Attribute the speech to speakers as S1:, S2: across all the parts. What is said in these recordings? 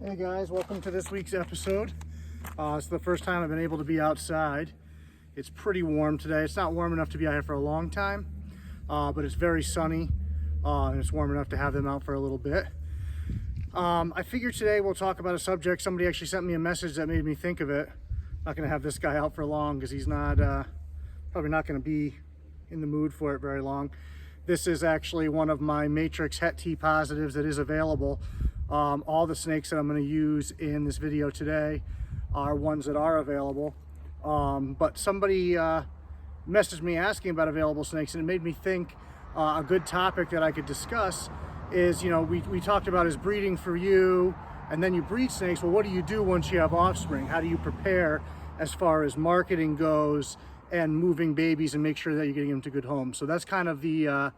S1: Hey guys, welcome to this week's episode. It's the first time I've been able to be outside. It's pretty warm today. It's not warm enough to be out here for a long time, but it's very sunny and it's warm enough to have them out for a little bit. I figured today we'll talk about a subject. Somebody actually sent me a message that made me think of it. I'm not going to have this guy out for long because he's not probably not going to be in the mood for it very long. This is actually one of my Matrix Het T positives that is available. All the snakes that I'm going to use in this video today are ones that are available. But somebody messaged me asking about available snakes, and it made me think a good topic that I could discuss is, you know, we talked about is breeding for you, and then you breed snakes. Well, what do you do once you have offspring? How do you prepare as far as marketing goes and moving babies and make sure that you're getting them to good homes? So that's kind of the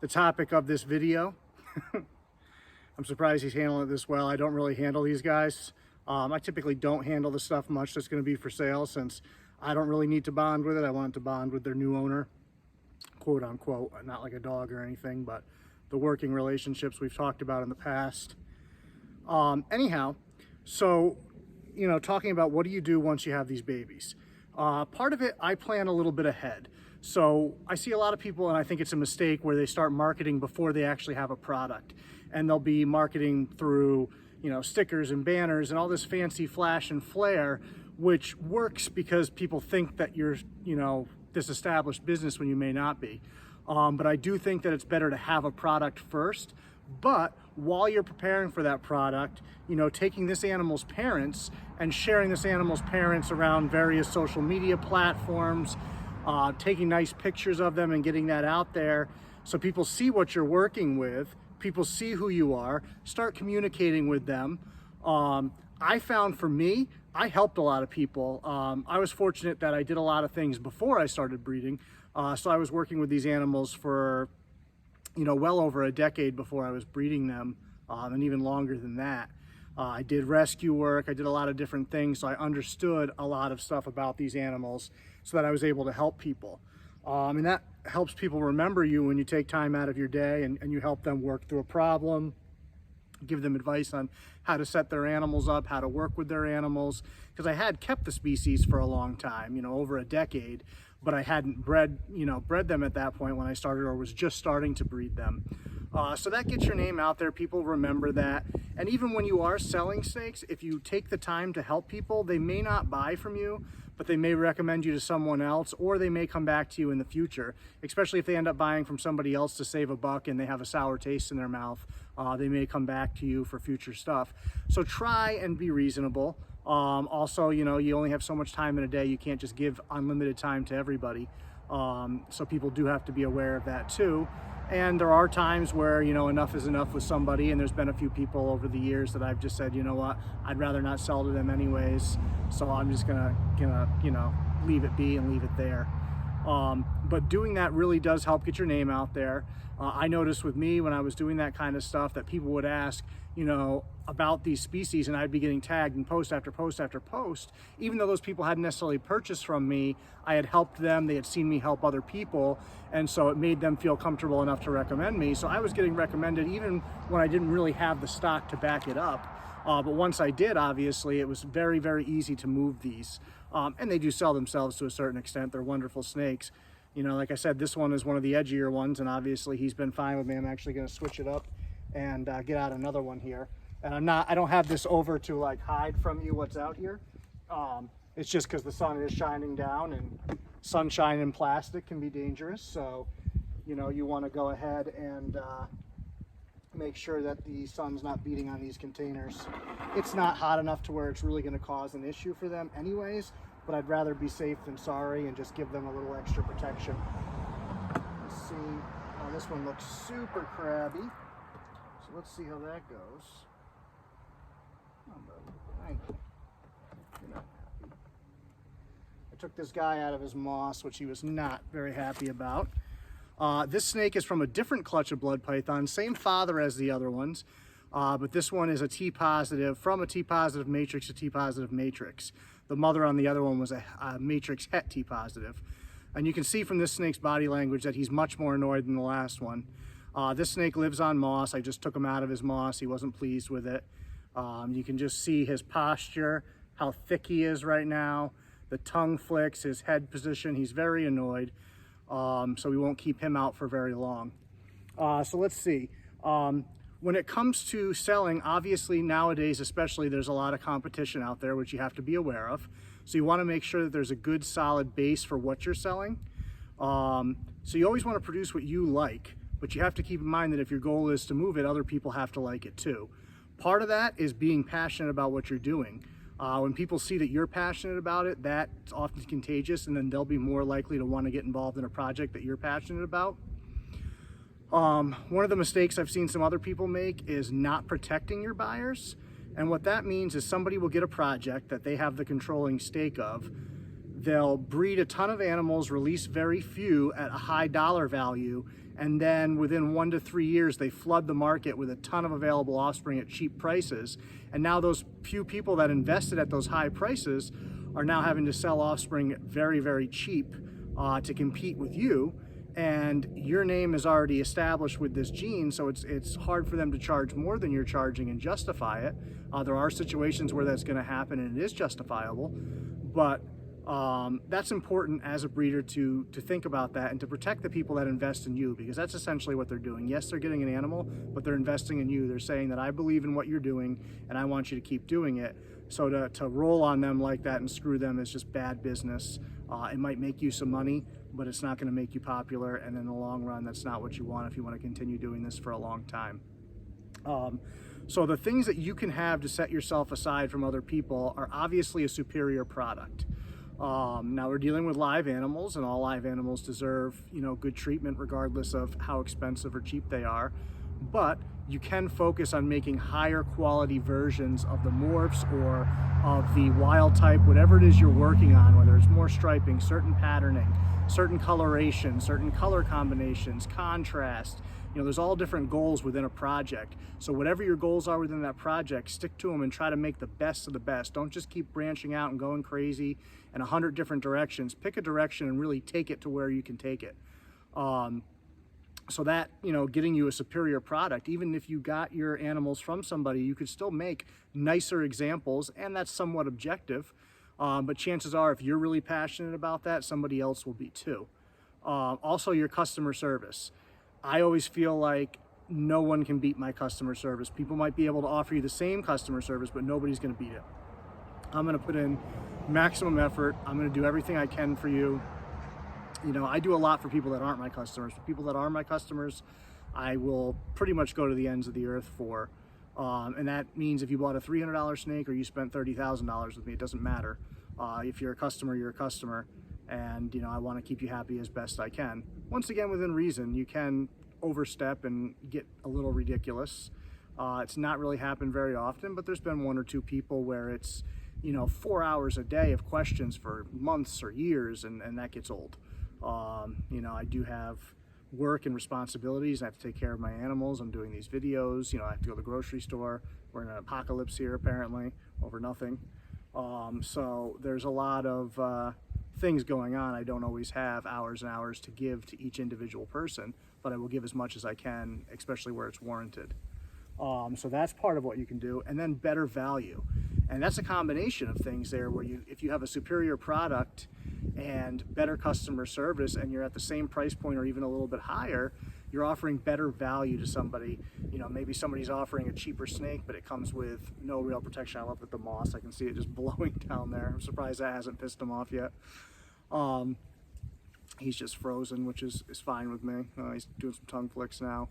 S1: topic of this video. I'm surprised he's handling it this well. I don't really handle these guys. I typically don't handle the stuff much that's going to be for sale, since I don't really need to bond with it. I want it to bond with their new owner, quote unquote, not like a dog or anything, but the working relationships we've talked about in the past. Anyhow, so, you know, talking about what do you do once you have these babies? Part of it, I plan a little bit ahead. So I see a lot of people, and I think it's a mistake, where they start marketing before they actually have a product. And they'll be marketing through, you know, stickers and banners and all this fancy flash and flare, which works because people think that you're, you know, this established business when you may not be. But I do think that it's better to have a product first. But while you're preparing for that product, you know, taking this animal's parents and sharing this animal's parents around various social media platforms, taking nice pictures of them and getting that out there so people see what you're working with, people see who you are, start communicating with them. I found, for me, I helped a lot of people. I was fortunate that I did a lot of things before I started breeding. So I was working with these animals for, you know, well over a decade before I was breeding them, and even longer than that. I did rescue work, I did a lot of different things, so I understood a lot of stuff about these animals so that I was able to help people. And that helps people remember you when you take time out of your day and you help them work through a problem, give them advice on how to set their animals up, how to work with their animals. Because I had kept the species for a long time, you know, over a decade, but I hadn't bred them at that point when I started, or was just starting to breed them. So that gets your name out there. People remember that. And even when you are selling snakes, if you take the time to help people, they may not buy from you, but they may recommend you to someone else, or they may come back to you in the future, especially if they end up buying from somebody else to save a buck and they have a sour taste in their mouth. They may come back to you for future stuff. So try and be reasonable. Also, you know, you only have so much time in a day. You can't just give unlimited time to everybody. So people do have to be aware of that too. And there are times where, you know, enough is enough with somebody, and there's been a few people over the years that I've just said, you know what, I'd rather not sell to them anyways, so I'm just gonna you know, leave it be and leave it there. But doing that really does help get your name out there. I noticed with me, when I was doing that kind of stuff, that people would ask, you know, about these species, and I'd be getting tagged in post after post after post. Even though those people hadn't necessarily purchased from me, I had helped them, they had seen me help other people, and so it made them feel comfortable enough to recommend me. So I was getting recommended even when I didn't really have the stock to back it up. But once I did, obviously, it was very, very easy to move these. And they do sell themselves to a certain extent. They're wonderful snakes. You know, like I said, this one is one of the edgier ones, and obviously he's been fine with me. I'm actually going to switch it up and get out another one here. And I don't have this over to like hide from you what's out here. It's just because the sun is shining down, and sunshine in plastic can be dangerous. So, you know, you want to go ahead and make sure that the sun's not beating on these containers. It's not hot enough to where it's really going to cause an issue for them anyways, but I'd rather be safe than sorry and just give them a little extra protection. Let's see. Oh, this one looks super crabby. So let's see how that goes. You're not happy. I took this guy out of his moss, which he was not very happy about. This snake is from a different clutch of blood python, same father as the other ones, but this one is a T positive, from a T positive matrix to T positive matrix. The mother on the other one was a matrix Het T positive. And you can see from this snake's body language that he's much more annoyed than the last one. This snake lives on moss. I just took him out of his moss. He wasn't pleased with it. You can just see his posture, how thick he is right now, the tongue flicks, his head position. He's very annoyed, so we won't keep him out for very long. So let's see. When it comes to selling, obviously nowadays especially, there's a lot of competition out there, which you have to be aware of. So you want to make sure that there's a good solid base for what you're selling. So you always want to produce what you like, but you have to keep in mind that if your goal is to move it, other people have to like it too. Part of that is being passionate about what you're doing. When people see that you're passionate about it, that's often contagious, and then they'll be more likely to want to get involved in a project that you're passionate about. One of the mistakes I've seen some other people make is not protecting your buyers. And what that means is somebody will get a project that they have the controlling stake of. They'll breed a ton of animals, release very few at a high dollar value, and then within 1 to 3 years, they flood the market with a ton of available offspring at cheap prices. And now those few people that invested at those high prices are now having to sell offspring very, very cheap to compete with you. And your name is already established with this gene, so it's hard for them to charge more than you're charging and justify it. There are situations where that's going to happen and it is justifiable, but that's important as a breeder to think about that and to protect the people that invest in you, because that's essentially what they're doing. Yes, they're getting an animal, but they're investing in you. They're saying that I believe in what you're doing and I want you to keep doing it. So to roll on them like that and screw them is just bad business. It might make you some money, but it's not going to make you popular, and in the long run, that's not what you want if you want to continue doing this for a long time. So the things that you can have to set yourself aside from other people are obviously a superior product. Now we're dealing with live animals, and all live animals deserve, good treatment regardless of how expensive or cheap they are. But you can focus on making higher quality versions of the morphs or of the wild type, whatever it is you're working on, whether it's more striping, certain patterning, certain coloration, certain color combinations, contrast. There's all different goals within a project. So whatever your goals are within that project, stick to them and try to make the best of the best. Don't just keep branching out and going crazy in 100 different directions. Pick a direction and really take it to where you can take it. So that, getting you a superior product, even if you got your animals from somebody, you could still make nicer examples, and that's somewhat objective. But chances are, if you're really passionate about that, somebody else will be too. Also, your customer service. I always feel like no one can beat my customer service. People might be able to offer you the same customer service, but nobody's going to beat it. I'm going to put in maximum effort. I'm going to do everything I can for you. I do a lot for people that aren't my customers. For people that are my customers, I will pretty much go to the ends of the earth for. And that means if you bought a $300 snake or you spent $30,000 with me, it doesn't matter. If you're a customer, you're a customer. And, I want to keep you happy as best I can. Once again, within reason. You can overstep and get a little ridiculous. It's not really happened very often, but there's been 1 or 2 people where it's, 4 hours a day of questions for months or years, and that gets old. I do have work and responsibilities. I have to take care of my animals. I'm doing these videos. I have to go to the grocery store. We're in an apocalypse here, apparently, over nothing. So there's a lot of things going on. I don't always have hours and hours to give to each individual person, but I will give as much as I can, especially where it's warranted. So that's part of what you can do. And then better value. And that's a combination of things there where if you have a superior product and better customer service and you're at the same price point or even a little bit higher, you're offering better value to somebody. Maybe somebody's offering a cheaper snake, but it comes with no real protection. I love that the moss, I can see it just blowing down there. I'm surprised that hasn't pissed him off yet. He's just frozen, which is fine with me. He's doing some tongue flicks now.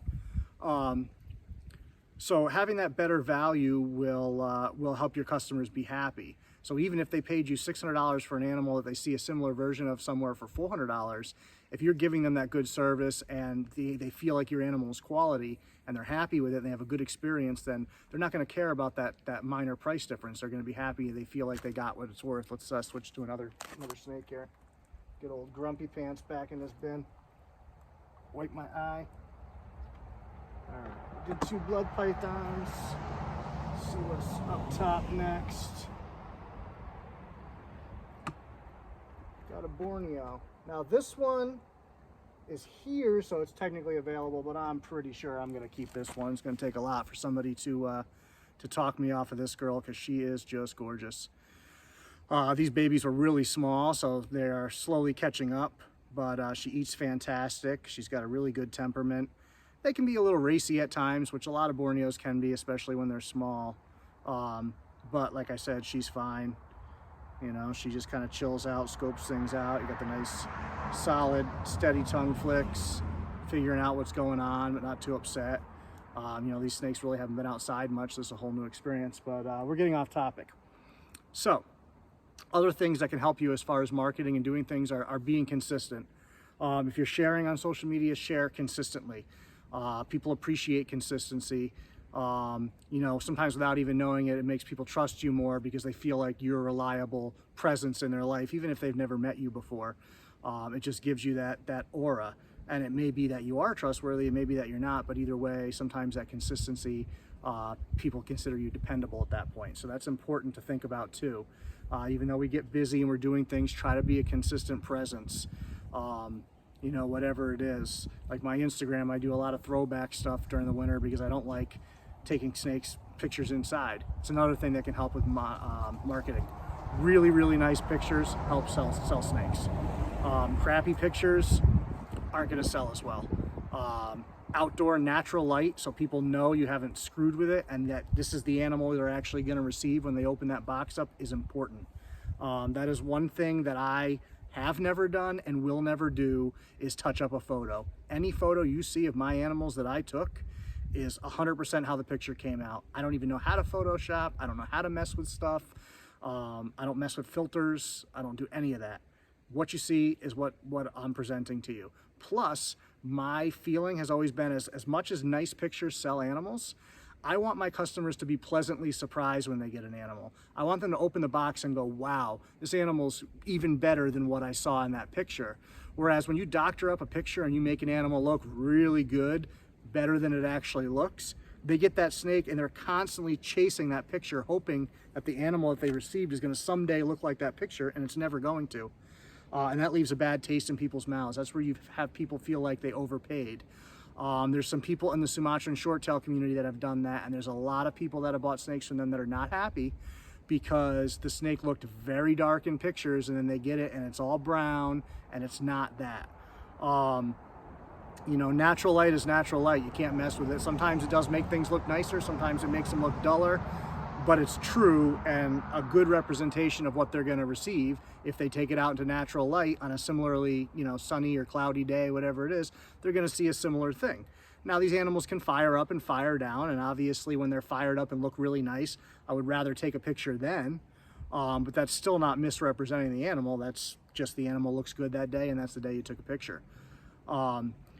S1: So having that better value will help your customers be happy. So even if they paid you $600 for an animal that they see a similar version of somewhere for $400, if you're giving them that good service and they feel like your animal is quality and they're happy with it and they have a good experience, then they're not going to care about that minor price difference. They're going to be happy. They feel like they got what it's worth. Let's switch to another snake here. Get old Grumpy Pants back in this bin. Wipe my eye. All right, did 2 blood pythons. See what's up top next. Got a Borneo. Now this one is here, so it's technically available, but I'm pretty sure I'm gonna keep this one. It's gonna take a lot for somebody to to talk me off of this girl because she is just gorgeous. These babies were really small, so they are slowly catching up, but she eats fantastic. She's got a really good temperament. They can be a little racy at times, which a lot of Borneos can be, especially when they're small. But like I said, she's fine. You know, she just kind of chills out, scopes things out. You got the nice, solid, steady tongue flicks, figuring out what's going on, but not too upset. You know, these snakes really haven't been outside much. This is a whole new experience, but we're getting off topic. So, other things that can help you as far as marketing and doing things are being consistent. If you're sharing on social media, share consistently. People appreciate consistency. You know, sometimes without even knowing it, it makes people trust you more because they feel like you're a reliable presence in their life, even if they've never met you before. It just gives you that aura. And it may be that you are trustworthy, it may be that you're not, but either way, sometimes that consistency, people consider you dependable at that point. So that's important to think about too. Even though we get busy and we're doing things, try to be a consistent presence. You know, whatever it is. Like my Instagram, I do a lot of throwback stuff during the winter because I don't like taking snakes pictures inside. It's another thing that can help with marketing. Really, really nice pictures help sell snakes. Crappy pictures aren't going to sell as well. Outdoor natural light, so people know you haven't screwed with it and that this is the animal they're actually going to receive when they open that box up, is important. That is one thing that I have never done and will never do, is touch up a photo. Any photo you see of my animals that I took is 100% how the picture came out. I don't even know how to Photoshop. I don't know how to mess with stuff. I don't mess with filters. I don't do any of that. What you see is what I'm presenting to you. Plus, my feeling has always been as much as nice pictures sell animals, I want my customers to be pleasantly surprised when they get an animal. I want them to open the box and go, wow, this animal's even better than what I saw in that picture. Whereas when you doctor up a picture and you make an animal look really good, better than it actually looks, they get that snake and they're constantly chasing that picture, hoping that the animal that they received is gonna someday look like that picture, and it's never going to. And that leaves a bad taste in people's mouths. That's where you have people feel like they overpaid. There's some people in the Sumatran short-tail community that have done that, and there's a lot of people that have bought snakes from them that are not happy because the snake looked very dark in pictures, and then they get it and it's all brown, and it's not that. You know, natural light is natural light. You can't mess with it. Sometimes it does make things look nicer, sometimes it makes them look duller, but it's true and a good representation of what they're going to receive. If they take it out into natural light on a similarly, you know, sunny or cloudy day, whatever it is, they're going to see a similar thing. Now, these animals can fire up and fire down, and obviously when they're fired up and look really nice, I would rather take a picture then, but that's still not misrepresenting the animal. That's just the animal looks good that day, and that's the day you took a picture.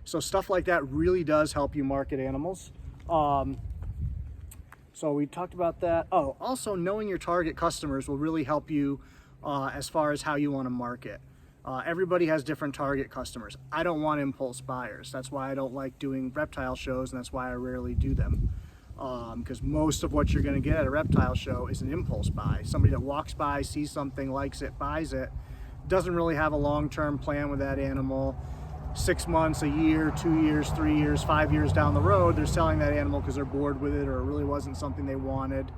S1: So stuff like that really does help you market animals. So we talked about that. Oh, also knowing your target customers will really help you as far as how you want to market. Everybody has different target customers. I don't want impulse buyers. That's why I don't like doing reptile shows, and that's why I rarely do them. Because most of what you're going to get at a reptile show is an impulse buy. Somebody that walks by, sees something, likes it, buys it, doesn't really have a long-term plan with that animal. 6 months, a year, 2 years, 3 years, 5 years down the road, they're selling that animal because they're bored with it or it really wasn't something they wanted.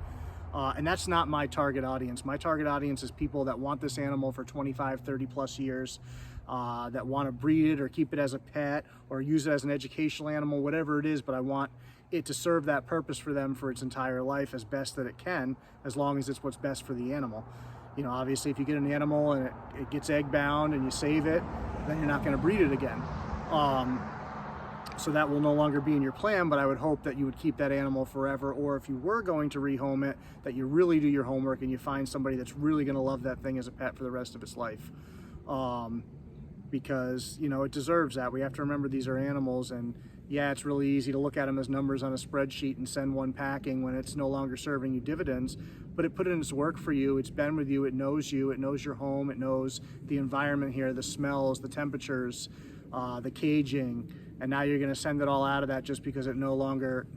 S1: And that's not my target audience. My target audience is people that want this animal for 25, 30 plus years, that want to breed it or keep it as a pet or use it as an educational animal, whatever it is, but I want it to serve that purpose for them for its entire life as best that it can, as long as it's what's best for the animal. You know, obviously if you get an animal and it gets egg bound and you save it, then you're not going to breed it again. So that will no longer be in your plan, but I would hope that you would keep that animal forever, or if you were going to rehome it, that you really do your homework and you find somebody that's really going to love that thing as a pet for the rest of its life. Because, you know, it deserves that. We have to remember these are animals, and yeah, it's really easy to look at them as numbers on a spreadsheet and send one packing when it's no longer serving you dividends, but it put in its work for you, it's been with you, it knows your home, it knows the environment here, the smells, the temperatures, the caging, and now you're going to send it all out of that just because it no longer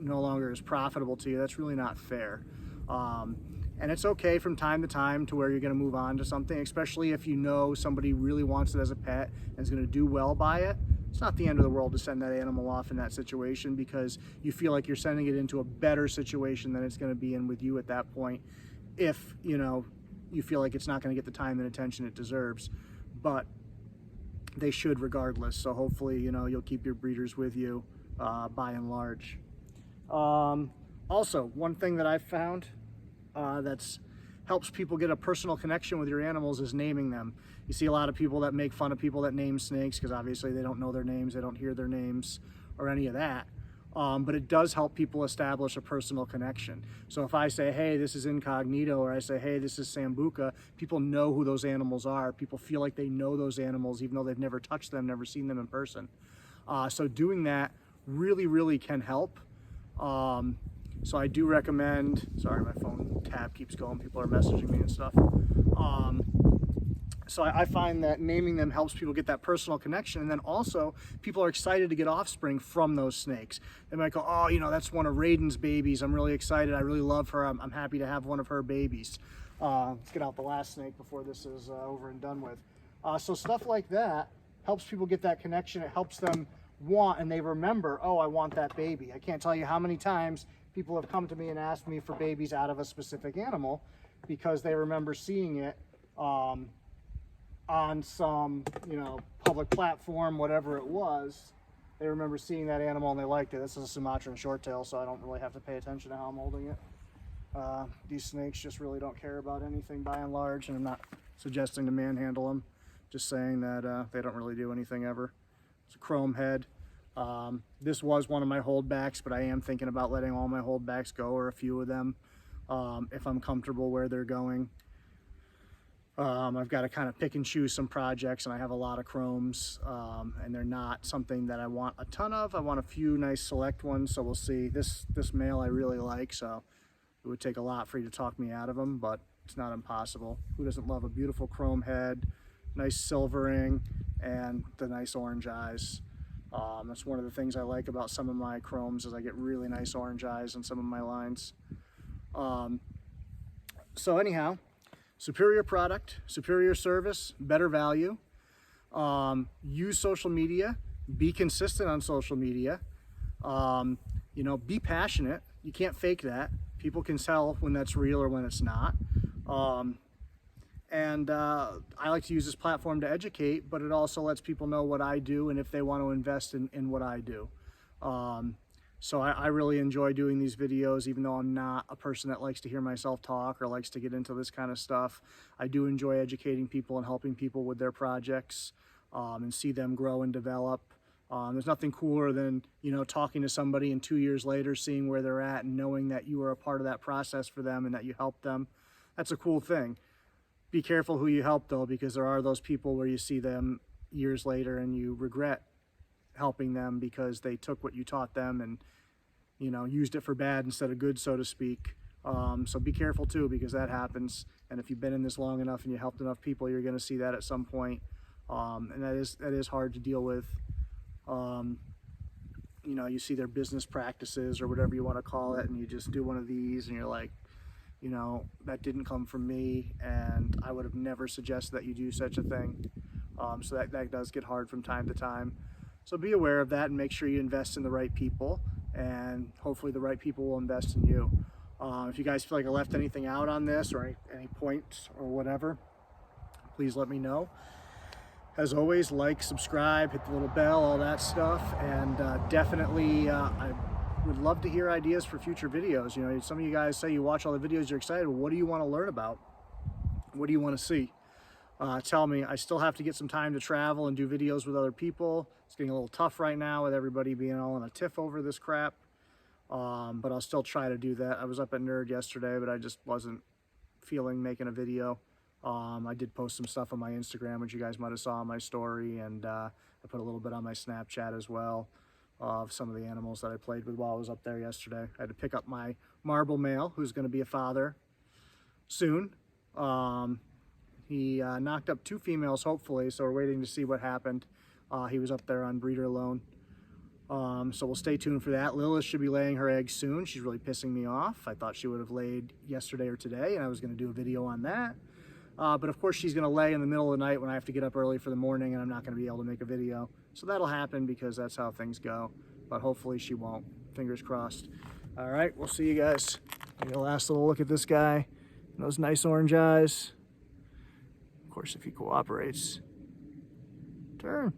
S1: is profitable to you. That's really not fair. And it's okay from time to time to where you're going to move on to something, especially if you know somebody really wants it as a pet and is going to do well by it. it's not the end of the world to send that animal off in that situation, because you feel like you're sending it into a better situation than it's going to be in with you at that point, if you feel like it's not going to get the time and attention it deserves. But they should regardless. So hopefully, you'll keep your breeders with you by and large. Also, one thing that I've found that's helps people get a personal connection with your animals is naming them. You see a lot of people that make fun of people that name snakes because obviously they don't know their names, they don't hear their names or any of that. But it does help people establish a personal connection. So if I say, hey, this is Incognito, or I say, hey, this is Sambuca, people know who those animals are. People feel like they know those animals even though they've never touched them, never seen them in person. So doing that really, really can help. So I do recommend, sorry, my phone tab keeps going, people are messaging me and stuff. So I find that naming them helps people get that personal connection, and then also people are excited to get offspring from those snakes. They might go, oh, that's one of Raiden's babies. I'm really excited. I really love her. I'm happy to have one of her babies. Let's get out the last snake before this is over and done with. So stuff like that helps people get that connection. It helps them want, and they remember, oh, I want that baby. I can't tell you how many times people have come to me and asked me for babies out of a specific animal because they remember seeing it on some, public platform, whatever it was. They remember seeing that animal and they liked it. This is a Sumatran shorttail, so I don't really have to pay attention to how I'm holding it. These snakes just really don't care about anything by and large, and I'm not suggesting to manhandle them, just saying that they don't really do anything ever. It's a chrome head. This was one of my holdbacks, but I am thinking about letting all my holdbacks go, or a few of them, if I'm comfortable where they're going. I've got to kind of pick and choose some projects, and I have a lot of chromes, and they're not something that I want a ton of. I want a few nice select ones, so we'll see. This male I really like, so it would take a lot for you to talk me out of him, but it's not impossible. Who doesn't love a beautiful chrome head, nice silvering, and the nice orange eyes? That's one of the things I like about some of my chromes, is I get really nice orange eyes in some of my lines. So anyhow, superior product, superior service, better value. Use social media, be consistent on social media. Be passionate. You can't fake that. People can tell when that's real or when it's not. I like to use this platform to educate, but it also lets people know what I do and if they want to invest in what I do. So I really enjoy doing these videos, even though I'm not a person that likes to hear myself talk or likes to get into this kind of stuff. I do enjoy educating people and helping people with their projects, and see them grow and develop. There's nothing cooler than, talking to somebody and 2 years later seeing where they're at and knowing that you were a part of that process for them and that you helped them. That's a cool thing. Be careful who you help though, because there are those people where you see them years later and you regret helping them because they took what you taught them and used it for bad instead of good, so to speak. So be careful too, because that happens, and if you've been in this long enough and you helped enough people, you're going to see that at some point. And that is hard to deal with. You see their business practices or whatever you want to call it, and you just do one of these and you're like, that didn't come from me, and I would have never suggested that you do such a thing. So that does get hard from time to time. So be aware of that and make sure you invest in the right people, and hopefully the right people will invest in you. If you guys feel like I left anything out on this, or any points or whatever, please let me know. As always, like, subscribe, hit the little bell, all that stuff, and definitely I would love to hear ideas for future videos. Some of you guys say you watch all the videos, you're excited. Well, what do you want to learn about? What do you want to see? Tell me. I still have to get some time to travel and do videos with other people. It's getting a little tough right now with everybody being all in a tiff over this crap. But I'll still try to do that. I was up at Nerd yesterday, but I just wasn't feeling making a video. I did post some stuff on my Instagram, which you guys might have saw on my story, and I put a little bit on my Snapchat as well of some of the animals that I played with while I was up there yesterday. I had to pick up my marble male, who's going to be a father soon. He knocked up 2 females, hopefully, so we're waiting to see what happened. He was up there on breeder loan. So we'll stay tuned for that. Lilith should be laying her eggs soon. She's really pissing me off. I thought she would have laid yesterday or today, and I was going to do a video on that. But of course she's going to lay in the middle of the night when I have to get up early for the morning, and I'm not going to be able to make a video So that'll happen because that's how things go, but hopefully she won't. Fingers crossed. All right, we'll see you guys. Get a last little look at this guy and those nice orange eyes. Of course, if he cooperates. Turn.